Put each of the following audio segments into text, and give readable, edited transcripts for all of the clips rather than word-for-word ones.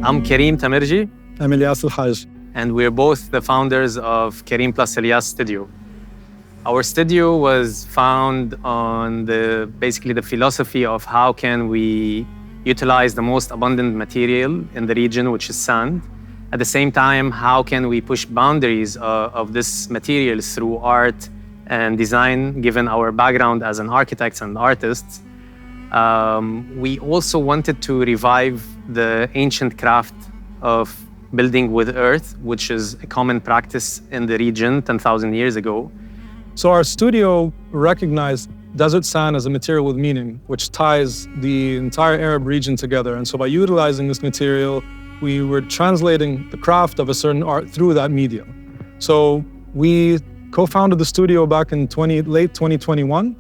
I'm Karim Tamirji, I'm Elias and we're both the founders of Karim plus Elias Studio. Our studio was found on basically the philosophy of how can we utilize the most abundant material in the region, which is sand. At the same time, how can we push boundaries of this material through art and design, given our background as an architects and artists. We also wanted to revive the ancient craft of building with earth, which is a common practice in the region 10,000 years ago. So our studio recognized desert sand as a material with meaning, which ties the entire Arab region together. And so by utilizing this material, we were translating the craft of a certain art through that medium. So we co-founded the studio back in late 2021.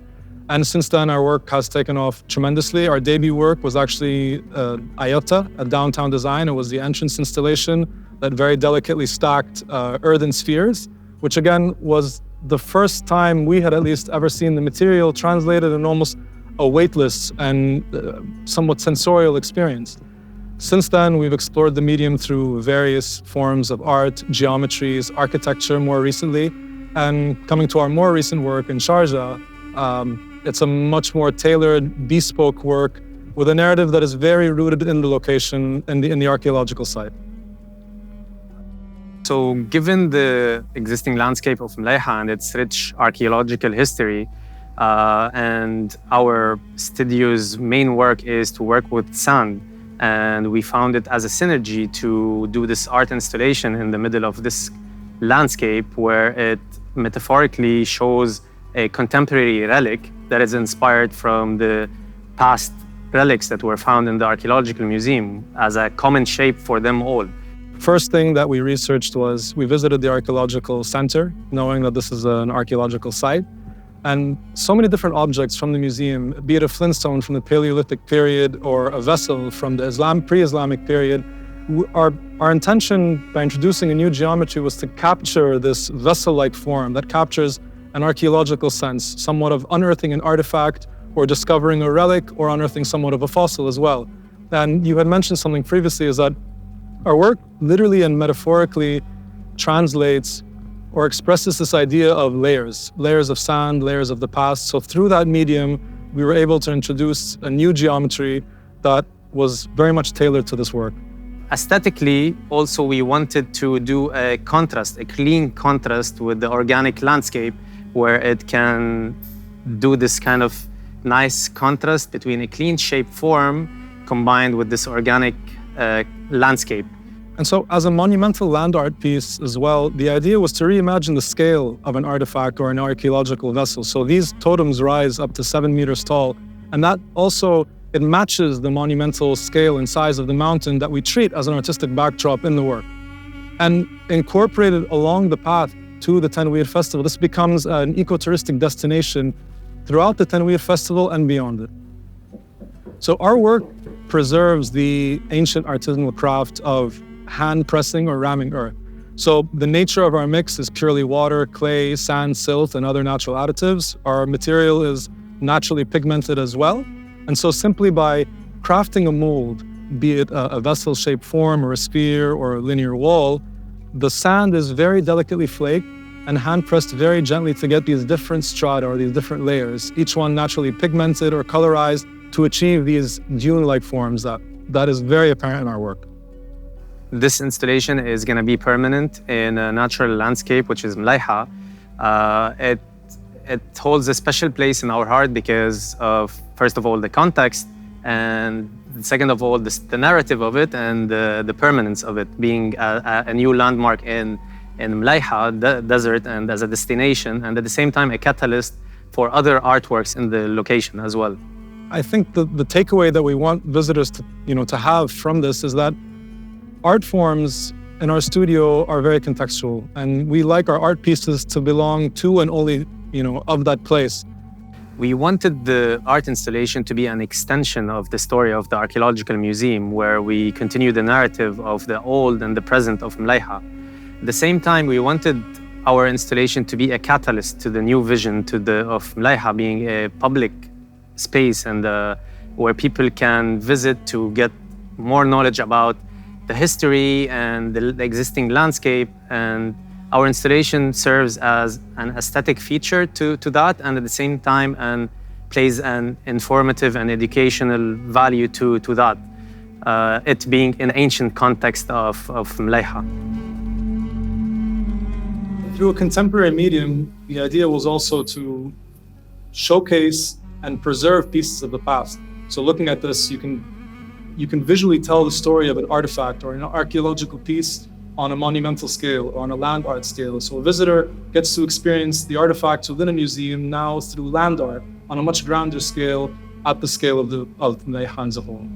And since then, our work has taken off tremendously. Our debut work was actually Ayota, a downtown design. It was the entrance installation that very delicately stacked earthen spheres, which again was the first time we had at least ever seen the material translated in almost a weightless and somewhat sensorial experience. Since then, we've explored the medium through various forms of art, geometries, architecture more recently, and coming to our more recent work in Sharjah, it's a much more tailored, bespoke work with a narrative that is very rooted in the location and in the archaeological site. So given the existing landscape of Mlayha and its rich archaeological history, and our studio's main work is to work with sand, and we found it as a synergy to do this art installation in the middle of this landscape where it metaphorically shows a contemporary relic that is inspired from the past relics that were found in the archaeological museum as a common shape for them all. First thing that we researched was we visited the archaeological center, knowing that this is an archaeological site. And so many different objects from the museum, be it a flintstone from the Paleolithic period or a vessel from the pre-Islamic period, our intention by introducing a new geometry was to capture this vessel-like form that captures an archaeological sense, somewhat of unearthing an artifact or discovering a relic or unearthing somewhat of a fossil as well. And you had mentioned something previously, is that our work literally and metaphorically translates or expresses this idea of layers of sand, layers of the past. So through that medium, we were able to introduce a new geometry that was very much tailored to this work. Aesthetically, also we wanted to do a contrast, a clean contrast with the organic landscape, where it can do this kind of nice contrast between a clean shape form combined with this organic landscape. And so as a monumental land art piece as well, the idea was to reimagine the scale of an artifact or an archaeological vessel. So these totems rise up to 7 meters tall, and that also, it matches the monumental scale and size of the mountain that we treat as an artistic backdrop in the work. And incorporated along the path to the Tanweer Festival, this becomes an ecotouristic destination throughout the Tanweer Festival and beyond it. So our work preserves the ancient artisanal craft of hand pressing or ramming earth. So the nature of our mix is purely water, clay, sand, silt, and other natural additives. Our material is naturally pigmented as well. And so simply by crafting a mold, be it a vessel-shaped form or a sphere or a linear wall, the sand is very delicately flaked and hand-pressed very gently to get these different strata or these different layers, each one naturally pigmented or colorized to achieve these dune-like forms that is very apparent in our work. This installation is going to be permanent in a natural landscape, which is Mlayha. It holds a special place in our heart because of, first of all, the context, and second of all, the narrative of it and the permanence of it, being a new landmark in Mlayha, the desert, and as a destination, and at the same time a catalyst for other artworks in the location as well. I think the takeaway that we want visitors to have from this is that art forms in our studio are very contextual, and we like our art pieces to belong to and only of that place. We wanted the art installation to be an extension of the story of the archaeological museum, where we continue the narrative of the old and the present of Mlayha. At the same time, we wanted our installation to be a catalyst to the new vision of Mlayha being a public space and where people can visit to get more knowledge about the history and the existing landscape. And our installation serves as an aesthetic feature to that, and at the same time, and plays an informative and educational value to that, it being an ancient context of Mleiha. Through a contemporary medium, the idea was also to showcase and preserve pieces of the past. So looking at this, you can visually tell the story of an artifact or an archaeological piece on a monumental scale or on a land art scale. So a visitor gets to experience the artifacts within a museum now through land art on a much grander scale, at the scale of Mleiha as a whole.